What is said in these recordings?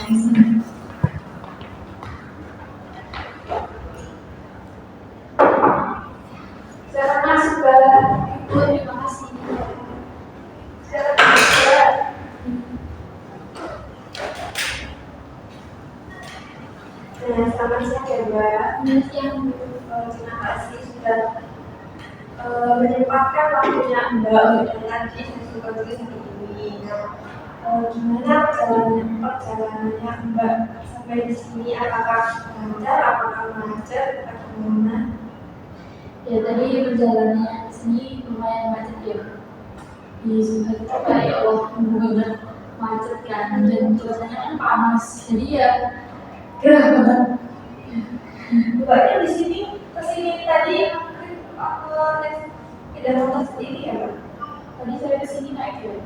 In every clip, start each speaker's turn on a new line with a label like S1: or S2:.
S1: Silakan masuk Mbak. Ibu, terima kasih. Silakan Mbak. Selamat siang ya Mbak. Selamat siang Bu. Terima kasih sudah menyempatkan waktunya Mbak untuk datang di sesi podcast ini. Gimana perjalanannya Mbak sampai di sini? Apakah lancar? Apakah macet? Atau gimana?
S2: Ya tadi perjalanannya di sini lumayan macet ya. Di Sumatera itu kayak ya Allah benar macet kan, dan cuacanya kan panas, jadi ya gerah banget.
S1: Mbaknya di sini kesini tadi tidak motor sendiri ya Mbak?
S2: Tadi saya kesini naik ya.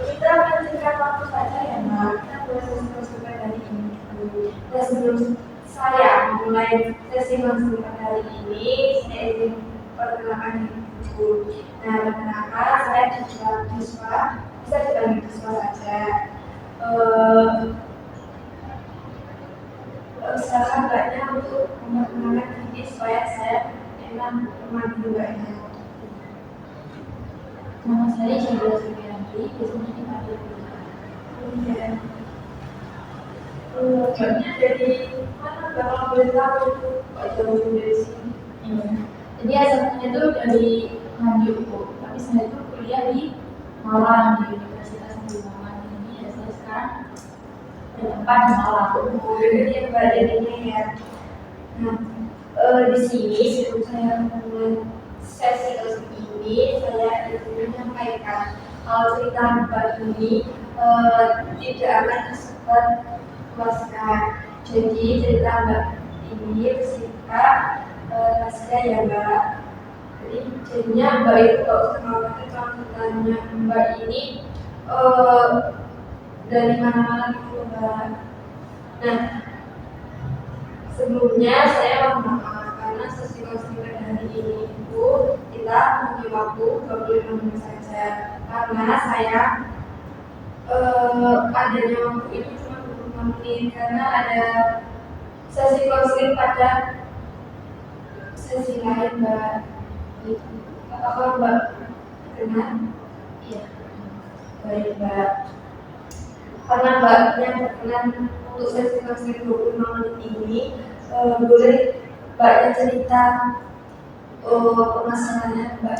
S1: Kita menyingkat waktu saja ya Mbak. Kita proses dari ini. Dan sebelum saya mulai sesi konsultan hari ini, saya ingin perkenalkan diriku. Nah, perkenalkan saya Diswa, bisa dipanggil Diswa saja. Usahakan Mbaknya untuk memperkenalkan diri supaya saya enak memanggil Mbaknya.
S2: Nama saya Syabila Supriyanti, biasanya dipanggil Bunda.
S1: Iya. Mbaknya dari mana Mbak? Kalau boleh tahu itu kok jauh dari sini?
S2: Iya. Jadi asalnya itu dari Nganjuk Bu, tapi saya itu kuliah di Malang, di Universitas Negeri Malang. Ini ya saya sekarang bertempat di Malang.
S1: Jadi ya Mbak jadinya ya. Nah, di sini sebelum saya mulai sesi ini, saya ingin menyampaikan kalau cerita Mbak ini tidak akan tersebar luaskan. Jadi cerita Mbak ini bersifat rahasia ya Mbak. Jadi jadinya Mbak itu nggak usah khawatir kalau ceritanya Mbak ini dari mana-mana gitu Mbak. Nah, sebelumnya saya mohon maaf karena sesi konsultan hari ini itu kita punya waktu 25 menit saja karena saya adanya waktu itu cuma 25 menit karena ada sesi konseling pada sesi lain Mbak. Apakah Mbak kenal?
S2: Iya.
S1: Baik Mbak. Karena Mbak yang berkenan untuk sesi konseling 25 menit ini, boleh Mbaknya cerita permasalahannya Mbak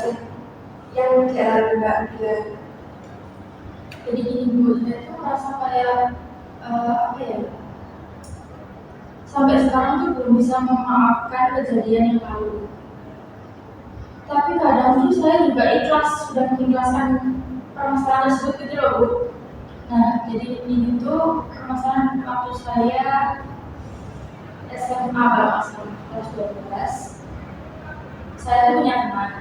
S1: yang dialami Mbak juga.
S2: Jadi gini Bu, saya tuh merasa kayak apa ya? Sampai sekarang tuh belum bisa memaafkan kejadian yang lalu. Tapi kadang tuh saya juga ikhlas, sudah mengikhlaskan permasalahan tersebut gitu loh Bu. Nah, jadi ini tuh permasalahan waktu saya SMA kalau nggak salah, kelas 12. Saya tuh punya teman.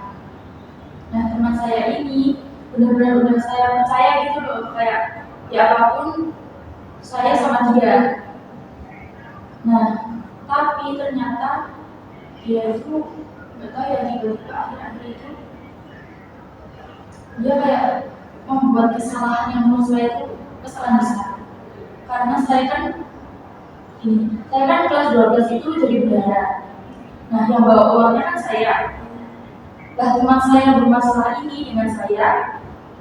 S2: Nah, teman saya ini benar-benar udah saya percaya gitu loh, kayak ya apapun saya sama dia. Nah, tapi ternyata dia itu nggak tahu ya, tiba-tiba akhir-akhir itu dia kayak membuat kesalahan yang menurut saya itu kesalahan besar. Karena saya kan kelas 12 itu jadi bendahara. Nah, yang bawa uangnya kan saya. Lah, teman saya yang bermasalah ini dengan saya,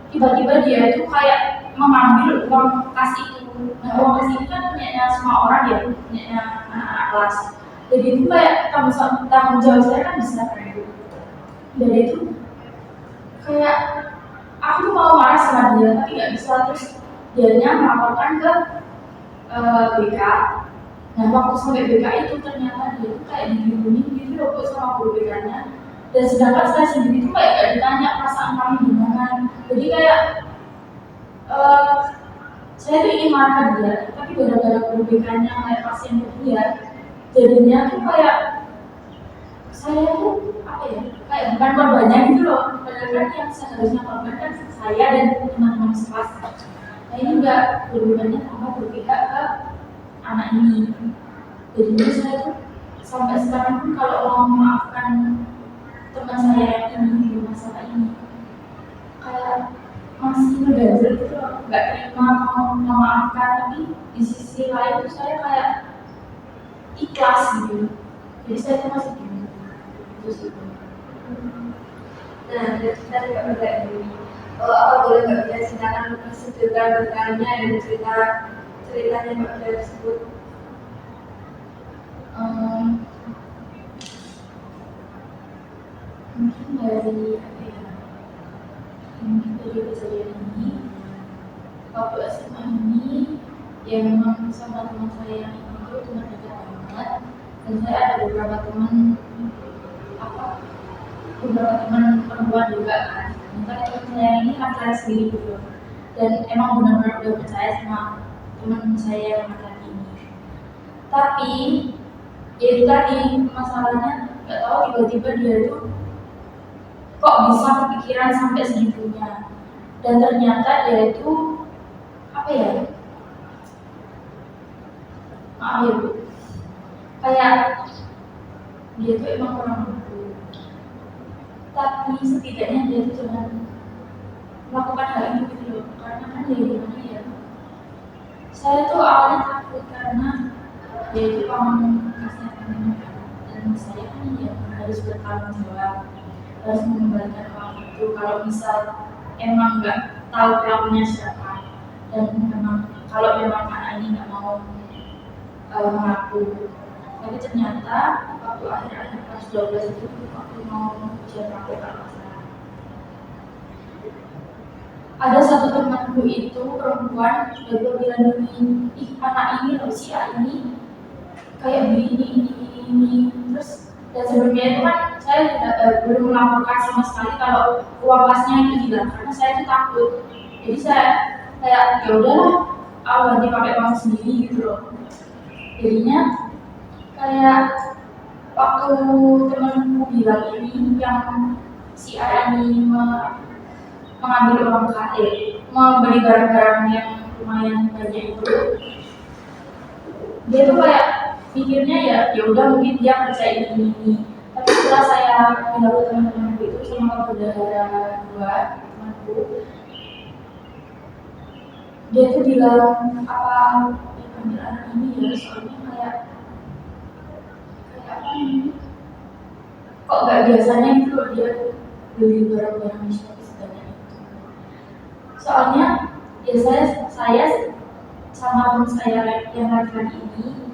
S2: tiba-tiba dia itu kayak mengambil uang kas itu. Nah, uang kas itu kan punyanya semua orang ya, punyanya anak-anak kelas. Jadi itu kayak tanggung jawab saya kan besar kayak gitu. Jadi itu kayak aku mau marah sama dia tapi nggak bisa, terus dianya melaporkan ke BK. Nah, waktu sampai BK itu ternyata dia itu kayak dilindungi gitu loh sama guru BK-nya. Dan sedangkan saya sendiri itu kayak gak ditanya perasaan kami gimana. Jadi kayak saya tuh ingin marah dia, tapi gara-gara guru BK-nya kayak pasien ke dia, jadinya tuh kayak saya tuh apa ya, kayak bukan korbannya gitu loh. Padahal kan yang seharusnya korban kan saya dan teman-teman sekelas. Nah, ini enggak, guru BK-nya tambah berpihak ke anak ini. Jadinya saya tuh sampai sekarang pun kalau mau memaafkan teman saya yang ini di masalah ini, kayak masih ngeganjel gitu loh, nggak terima mau memaafkan, tapi di sisi lain tuh saya kayak ikhlas gitu, jadi saya tuh masih bingung itu sih.
S1: Nah, kita juga beda ini. Apa boleh Mbak Bia silakan cerita bertanya dan ceritanya Mbak Bia tersebut.
S2: Mungkin dari apa ya? Mungkin dari kejadian ini, waktu SMA ini, ya memang sama teman saya yang itu teman dekat banget, dan saya ada beberapa teman perempuan juga kan. Maka teman saya ini laki-laki sendiri gitu, dan emang benar-benar udah percaya sama teman saya yang laki-laki ini. Tapi ya itu tadi masalahnya, nggak tahu tiba-tiba dia tuh kok bisa kepikiran sampai segitunya, dan ternyata dia itu apa ya, maaf ya Bu, kayak dia tuh emang orang bodoh, tapi setidaknya dia tuh jangan melakukan hal ini gitu loh. Karena kan ya gimana ya, saya tuh awalnya takut karena dia itu pamong kasihnya, dan saya kan ya harus bertanggung jawab, harus mengembalikan uang itu kalau misal emang nggak tahu pelakunya siapa, dan memang kalau memang anak ini nggak mau mengaku. Tapi ternyata waktu akhir-akhir kelas 12 itu waktu mau ujian praktek ada satu temanku itu perempuan, dia bilang gini, ih anak ini loh si A ini kayak ini. Terus dan sebelumnya itu kan saya belum melaporkan sama sekali kalau uang kasnya itu hilang karena saya itu takut. Jadi saya kayak ya udahlah, aku nanti pakai uang sendiri gitu loh. Jadinya kayak waktu temanku bilang ini yang si A ini mengambil uang membeli barang-barang yang lumayan banyak itu, dia tuh kayak pikirnya ya udah mungkin dia percaya ini. Tapi setelah saya bilang ke teman-temanku itu sama bendahara dua temanku, dia tuh bilang apa ya ambil anak ini ya, soalnya kayak apa ini kok gak biasanya itu loh dia beli barang-barang di Shopee sebanyak itu. Soalnya ya saya sama teman saya yang laki-laki ini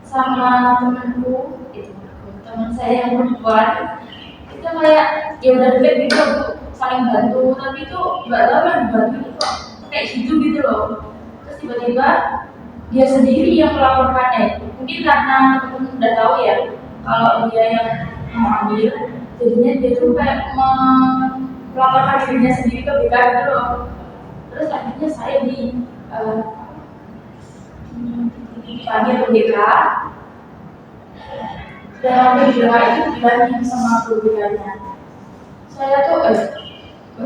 S2: sama teman saya yang perempuan itu kayak ya udah deket gitu Bu, saling bantu, tapi itu nggak tahu yang dibantu itu kok kayak gitu loh. Terus tiba-tiba dia sendiri yang melaporkannya, mungkin karena teman udah tahu ya kalau dia yang mengambil, jadinya dia tuh kayak melaporkan dirinya sendiri ke BK gitu loh. Terus akhirnya saya dipanggil ke BK, dan BK itu bilangin sama guru BK-nya, saya tuh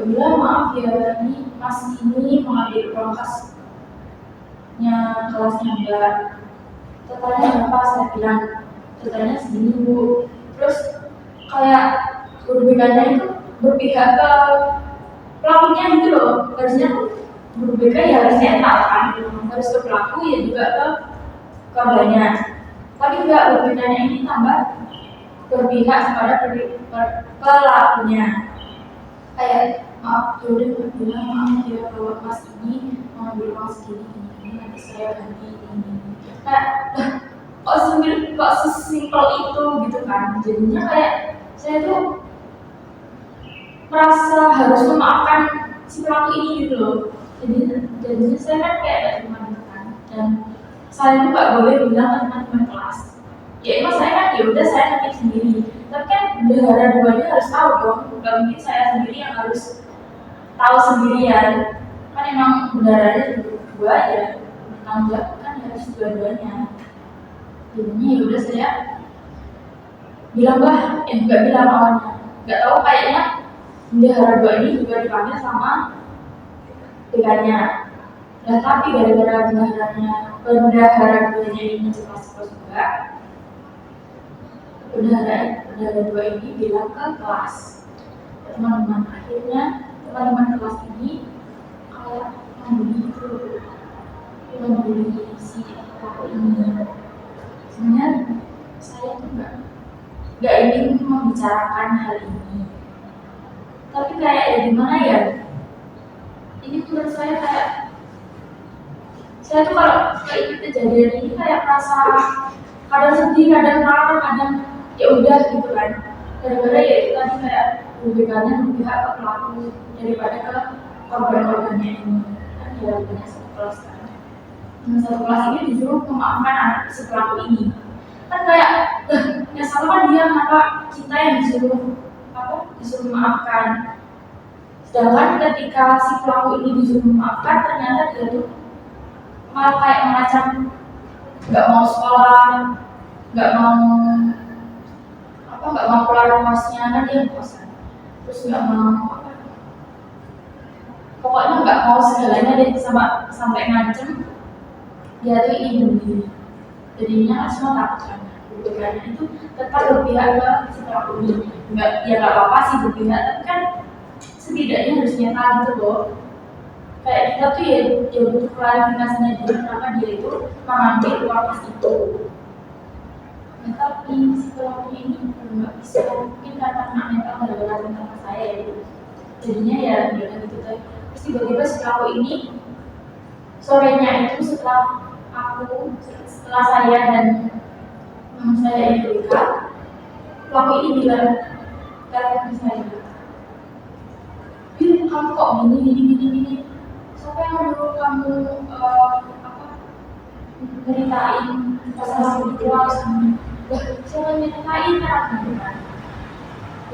S2: bilang maaf ya, ini mas ini mengambil uang kasnya kelasnya Mbak, totalnya berapa? Saya bilang totalnya segini Bu. Terus kayak guru BK-nya itu berpihak ke pelakunya gitu loh. Harusnya guru BK ya harus netral kan, harus ke pelaku ya juga ke korbannya. Tapi enggak, guru BK-nya ini tambah berpihak kepada pelakunya. Kayak maaf yaudah bilang maaf ya kalau mas ini mengambil uang segini ini nanti saya ganti ini. Kayak kok sesimpel itu gitu kan. Jadinya kayak saya tuh merasa harus memaafkan si pelaku ini gitu loh. Jadinya saya kan kayak ada teman kan, dan saya tuh nggak boleh bilang ke teman-teman kelas. Ya emang saya kan ya udah saya nanti sendiri. Tapi kan bendahara duanya harus tahu dong. Gak mungkin saya sendiri yang harus tahu sendirian. Kan emang bendaharanya dua ya. Tanggung jawab kan harus dua-duanya. Jadinya ya udah saya bilang nggak bilang awalnya. Nggak tahu kayaknya bendahara dua ini juga dipanggil sama BK-nya. Nah tapi gara-gara bendahara duanya ini cepat juga, bendahara dua ini bilang ke kelas teman-teman. Akhirnya teman-teman kelas ini kayak membuli itu, membuli si pelaku ini. Sebenarnya saya tuh nggak ingin membicarakan hal ini, tapi kayak ya gimana ya, ini menurut saya kayak saya tuh kalau kayak kejadian ini kayak merasa kadang sedih, kadang marah, kadang ya udah gitu kan. Gara-gara ya itu tadi kayak bebannya berpihak ke pelaku daripada ke korban-korbannya ini. Kan ya punya satu kelas kan. Nah, satu kelas ini disuruh memaafkan anak si pelaku ini. Kan kayak ya salah kan dia, maka kita yang disuruh memaafkan. Sedangkan ketika si pelaku ini disuruh memaafkan, ternyata dia tuh malah kayak macam nggak mau sekolah, nggak mau keluar kosnya, kan dia kosan, terus nggak mau pokoknya nggak mau segalanya deh, sampai ngancem dia tuh ingin bunuh diri. Jadinya semua takut kan, bukannya itu tetap berpihak ke si pelaku ini. Nggak apa-apa sih berpihak, tapi kan setidaknya harus nyata gitu loh. Kayak kita tuh ya butuh klarifikasinya dia kenapa dia itu mengambil uang pas itu. Nah, tapi si pelaku ini nggak bisa, mungkin karena mental gara-gara tentang saya ya. Jadinya ya gitu tadi. Terus tiba-tiba si pelaku ini sorenya itu setelah saya dan saya ini dekat, pelaku ini bilang ke saya, "Bil, kamu kok gini. Siapa yang dulu kamu ceritain masalah itu sama?" Lah, siapa yang ceritain kan?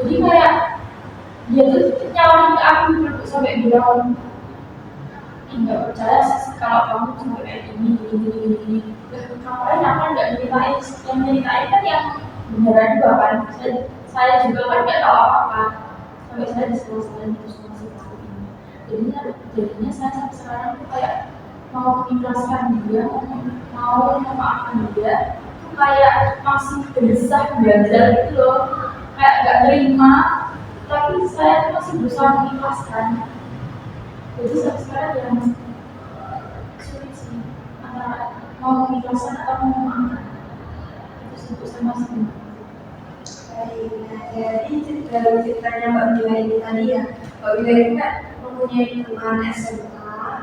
S2: Jadi kayak dia tuh nyawarin ke aku gitu, sampai bilang, "Nggak percaya sih kalau kamu sampai kayak gini. Ngapain aku nggak ceritain? Yang ceritain kan yang beneran juga kan. Saya juga kan nggak tahu apa-apa, sampai saya diselain terus masih tahu ini. Jadinya saya sampai sekarang tuh kayak mau mengikhlaskan dia, mau memaafkan dia, tuh kayak masih gelisah belajar gitu loh, kayak nggak terima, tapi saya tuh masih berusaha mengikhlaskan. Jadi sampai sekarang ya masih sulit sih antara mau mengikhlaskan atau mau memaafkan. Itu sih untuk saya masih.
S1: Baik, nah jadi ceritanya Mbak Bila ini tadi ya, Mbak Bila ini kan mempunyai teman SMA.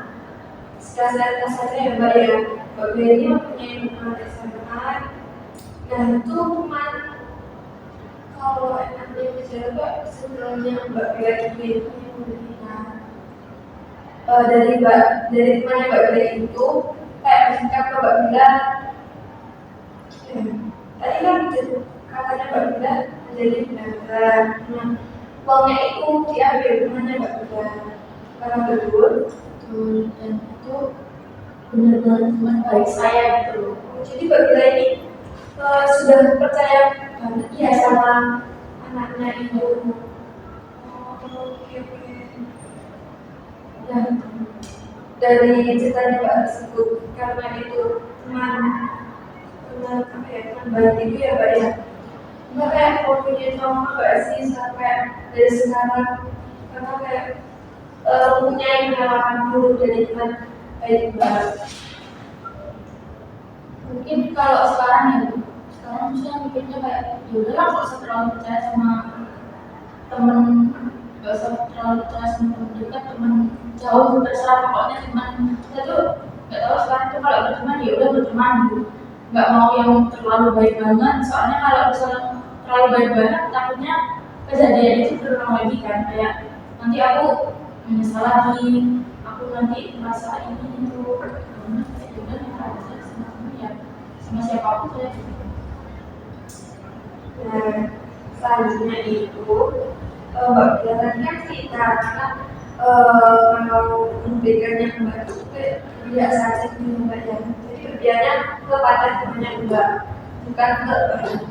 S1: Kasarnya ya Mbak ya, Mbak Bila ini mempunyai teman SMA. Nah itu teman, kalau enaknya bicara Mbak, sebenarnya Mbak Bila ini dari temannya Mbak Bila itu kayak bersikap ke Mbak Bila. Tadi kan katanya Mbak Bila menjadi benar. Nah, uangnya itu diambil temannya Mbak Bila. Karena betul,
S2: Dan itu benar-benar teman baik saya gitu loh.
S1: jadi Mbak Bila ini sudah percaya banget ya sama anaknya itu. Oke. Dan dari ceritanya Mbak tersebut, karena itu teman baik itu ya Mbak ya. Mbak kayak mempunyai trauma nggak sih sampai dari sekarang, karena kayak mempunyai pengalaman buruk dari teman baik Mbak.
S2: Mungkin kalau sekarang saya mikirnya kayak yaudah lah, nggak usah terlalu percaya sama temen, nggak usah terlalu percaya sama temen dekat, temen jauh, terserah pokoknya teman. Saya tuh nggak tahu sekarang tuh kalau berteman ya udah berteman gitu, nggak mau yang terlalu baik banget, soalnya kalau misalnya terlalu baik banget takutnya kejadian itu berulang lagi kan, kayak nanti aku menyesal lagi, aku nanti merasa ini itu karena saya juga yang harusnya sama temen ya, sama siapapun saya gitu.
S1: Nah, selanjutnya itu Mbak Bila tadi kan cerita karena kalau memberikannya Mbak itu tidak saja di Mbak ya, jadi berbiarnya kepada temannya Mbak, bukan ke Mbak.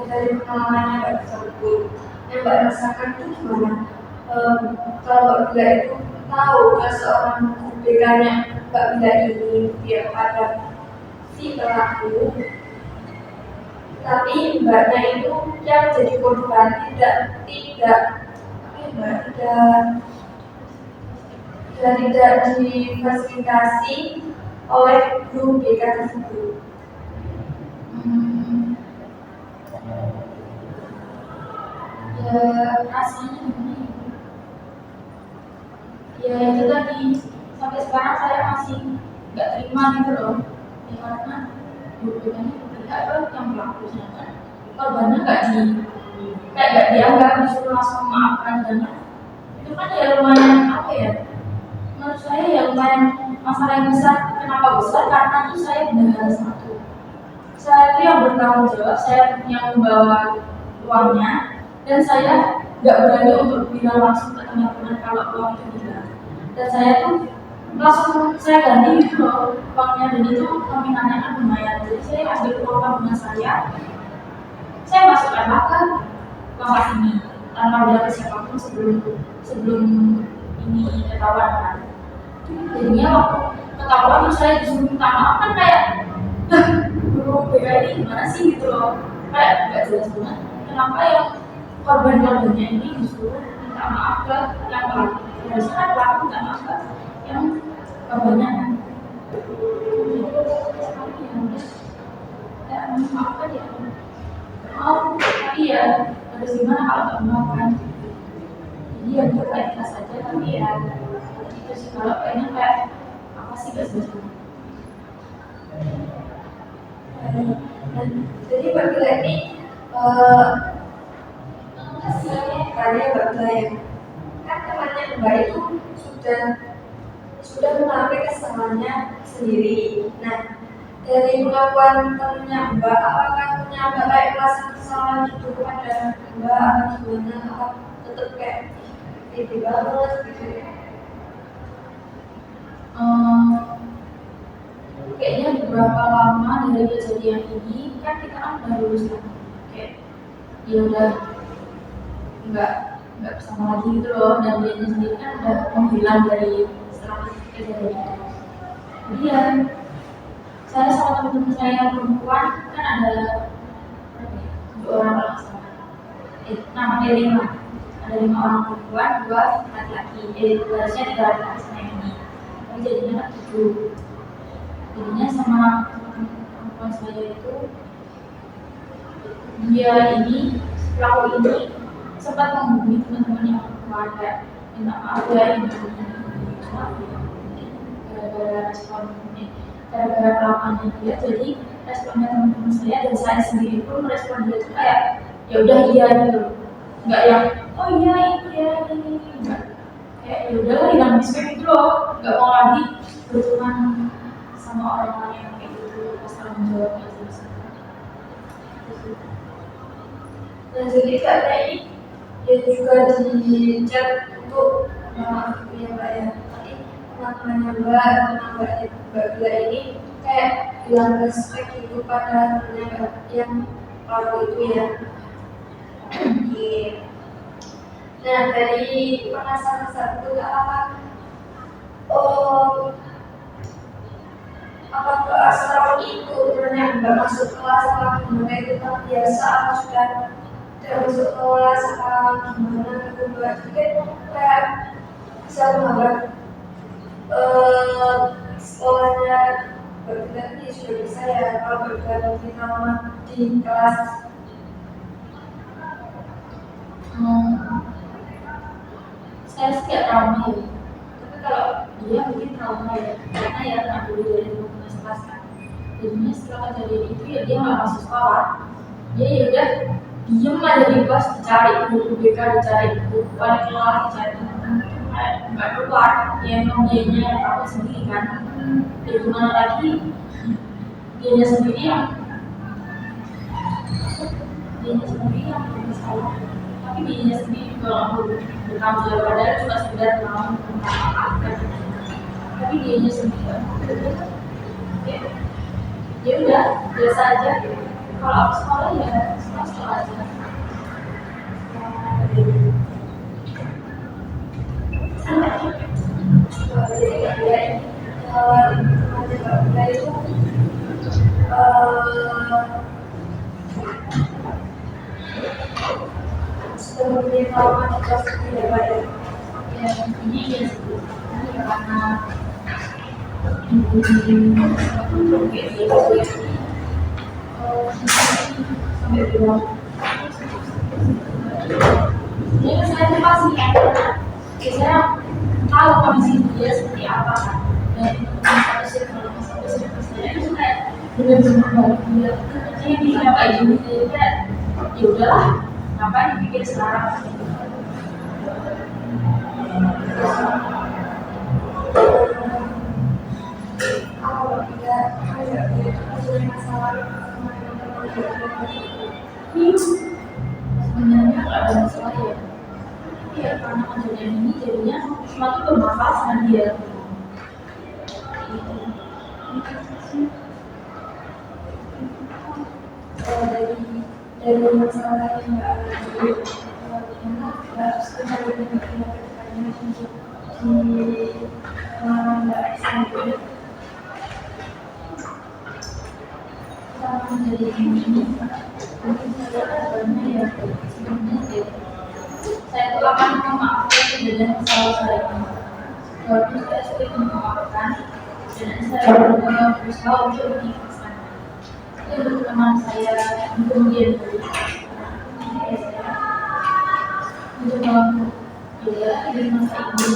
S1: Dari pengalamannya Mbak tersebut, yang Mbak rasakan itu gimana? Kalau Mbak Bila itu tahu seorang BK-nya Mbak Bila ini dia pada si pelaku, Tapi mbaknya itu yang jadi korban tidak tidak difasilitasi oleh guru BK tersebut.
S2: Ya rasanya gimana ya? Ya itu tadi, sampai sekarang saya masih nggak terima gitu loh. Ya karena guru BK-nya berpihak ke yang pelaku, sedangkan korbannya nggak dianggap, disuruh langsung memaafkan. Dan itu kan ya lumayan apa ya, menurut saya ya lumayan masalah yang besar. Kenapa besar? Karena itu saya bendahara satu, saya itu yang bertanggung jawab, saya yang membawa uangnya, dan saya nggak berani untuk bilang langsung ke teman-teman kalau uang itu hilang. Dan saya tuh langsung saya ganti gitu loh uangnya, dan itu nominalnya kan lumayan. Jadi saya ambil uang tabungan saya masukkan ke uang kas ini tanpa bilang ke siapapun sebelum ini ketahuan kan. Jadinya waktu ketahuan terus saya disuruh minta maaf, kan kayak guru BK ini gimana sih gitu loh, kayak nggak jelas banget kenapa yang korban-korbannya ini disuruh minta maaf ke yang pelaku. Harusnya kan pelaku minta maaf ke yang korbannya kan. Ya maaf aja, tapi ya harus gimana kalau nggak mau kan. Jadi ya itu kayak kita saja, tapi ya itu sih kalau kayaknya kayak apa sih gak sesuatu.
S1: Jadi Mbak Bila ini hasilnya karya Mbak Bila ya, kan temannya Mbak itu sudah mengakui kesalahannya sendiri. Nah, dari pengakuan temannya Mbak, apakah temannya Mbak kayak merasa kesalahan itu kepada Mbak atau gimana? Apa tetap kayak itu banget gitu ya?
S2: Kayaknya beberapa lama dari kejadian ini kan kita kan udah lulus kan, kayak ya udah nggak bersama lagi gitu loh, dan dia sendiri kan udah menghilang dari setelah kejadian itu. Jadi ya saya sama teman-teman saya yang perempuan kan ada 2 orang kalau sama, 5 orang perempuan, 2 laki-laki, harusnya 3 laki-laki sama yang ini, tapi jadinya 7. Jadinya sama perempuan saya itu, dia ini pelaku ini sempat menghubungi teman-teman yang perempuan kayak minta maaf ya ini gara-gara kelakuannya dia. Jadi responnya teman-teman saya dan saya sendiri pun merespon dia itu kayak ya udah iya gitu, nggak yang oh iya ini enggak, kayak ya udahlah hilang respect gitu loh, nggak mau lagi berteman sama orang-orang yang kayak gitu, pas tanggung jawabnya terus.
S1: Dan jadi karena ini dia juga dicat untuk maaf ya Mbak ya, tapi teman-temannya Mbak Bila ini kayak bilang respect itu pada temannya Mbak yang pelaku itu ya. Oke. Nah dari penasaran satu apakah setelah itu sebenarnya Mbak masuk kelas apa gimana, itu kan biasa apa sudah tidak masuk kelas apa gimana gitu Mbak? Jadi kayak bisa menganggap sekolahnya Mbak Bila ini sudah bisa ya kalau Mbak Bila lebih lama di kelas.
S2: Saya sih gak trauma ya, tapi kalau dia mungkin trauma ya, karena ya nggak dulu dari komunitas kelas kan. Jadinya setelah kejadian itu ya dia nggak masuk sekolah, dia ya udah diem aja di kelas, dicari buku BK, dicari buku balik kelas, dicari teman-teman, kayak nggak keluar. Ya emang dianya yang tahu sendiri kan, ya gimana lagi, dianya sendiri yang bersalah, tapi dianya sendiri juga nggak bertanggung jawab, padahal cuma sekedar mau memaafkan, tapi dianya sendiri ya udah biasa aja. Kalau aku sekolah ya sekolah aja.
S1: Jadi kayak itu selama kita tidak bayar.
S2: Ya ini ya sih ini karena sampai bilang ini kan saya tuh pasti ya saya tahu kondisi dia seperti apa kan dan satu sih kalau satu sih saya itu kayak benar-benar baik dia saya bisa kayak gini jadi kayak ya udahlah ngapain dipikir sekarang
S1: Kalau tidak ada masalah
S2: sebenarnya nggak ada masalah ya tapi ya karena kejadian ini jadinya semakin bermasalah sama dia
S1: dari masalah yang nggak ada ternyata harus kita berpikir untuk di nggak sampai
S2: jadi ini mungkin saya banyak ya sebenarnya saya tuh akan memaafkan kejadian kesalahan saya ini walaupun saya sering memaafkan dan saya berusaha untuk mengikhlaskan itu untuk teman saya kemudian untuk melakukan ya di masa ini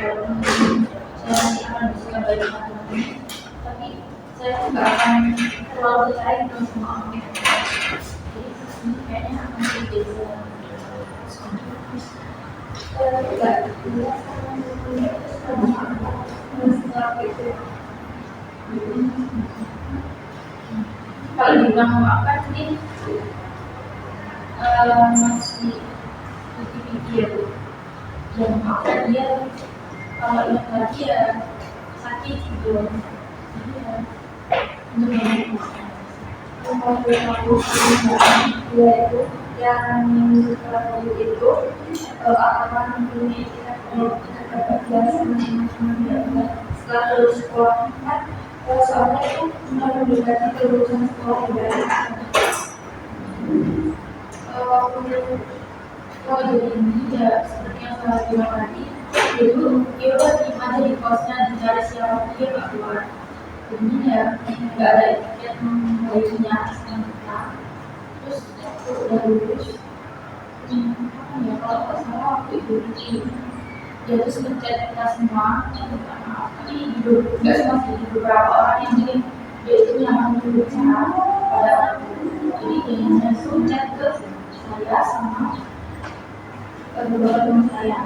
S2: walaupun saya masih akan berusaha baik teman-teman tapi saya nggak akan terlalu percaya dengan semua orang jadi ini kayaknya akan berbeda kalau dibilang memaafkan mungkin masih pikir dan memaafkan dia kalau ingat lagi ya sakit gitu jadi ya untuk memaafkan
S1: dia itu yang itu akan mempunyai kita dapat biasa macam-macam setelah lulus sekolah kan soalnya itu mendekati kelulusan sekolah ibadah
S2: kalau jadi ini ya seperti yang saya bilang tadi itu ya udah diem aja di kosnya dicari siapa dia nggak keluar jadi ya nggak ada etiket baiknya asal kita terus udah lulus ya kalau nggak salah waktu itu dia terus ngechat kita semua minta maaf tapi nggak cuma sih beberapa orang yang mungkin dia itu yang berbicara pada jadi dia langsung chat ke saya sama beberapa teman saya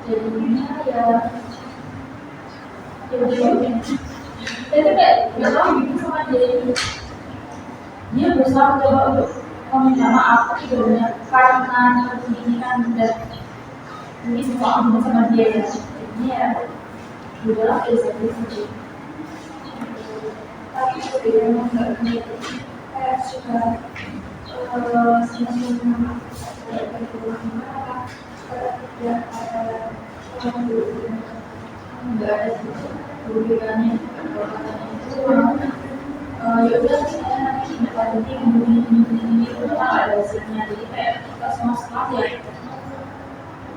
S2: jadinya ya jadi kayak nggak tahu gitu sama dia berusaha mencoba untuk meminta maaf tapi sebenarnya karena seperti ini kan udah ini semua aku sama dia ya ini ya udahlah bisa
S1: tapi sebenarnya nggak begitu kayak sudah sama-sama tidak ada
S2: nggak ada sih perbedaan kalau katanya itu ya udah saya nanti nanti ini itu kan ada hasilnya jadi kayak kita semua ya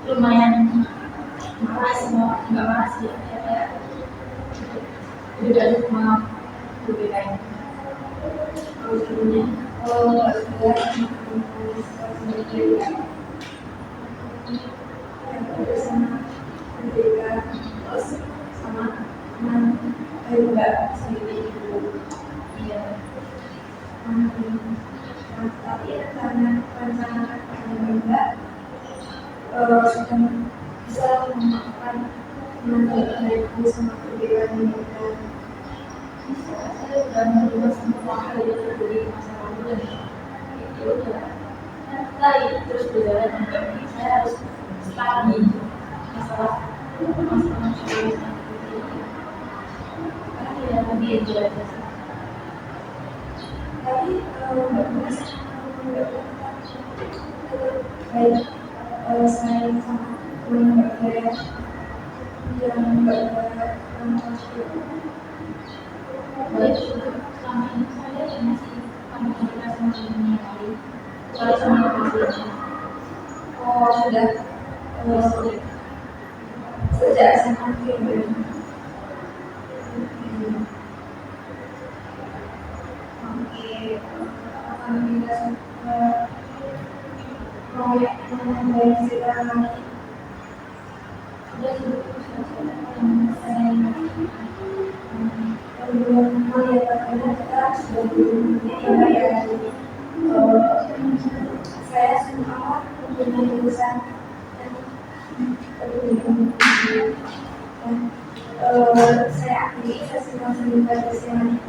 S2: lumayan marah semua nggak marah sih kayak beda cuma perbedaan sebelumnya
S1: bersama berbeda sama teman enggak sendiri itu
S2: iya
S1: tapi karena enggak sudah bisa memaafkan teman-teman itu sama perbedaan mereka
S2: saya udah menerima semua hal yang terjadi di masa lalu dan itu udah saya terus berjalan dan saya harus study masalah karena ya lebih enjoy aja sih
S1: tapi baik saya sama teman saya yang berbeda
S2: baik selama ini saya masih komunikasi sama yang lain kecuali sama yang
S1: Oh sudah sejak SMA gitu. Oke, alhamdulillah proyek dari sekarang sudah sebelum melihatnya kita sudah ya saya semua punya jurusan saya aktif saya semua pada SMA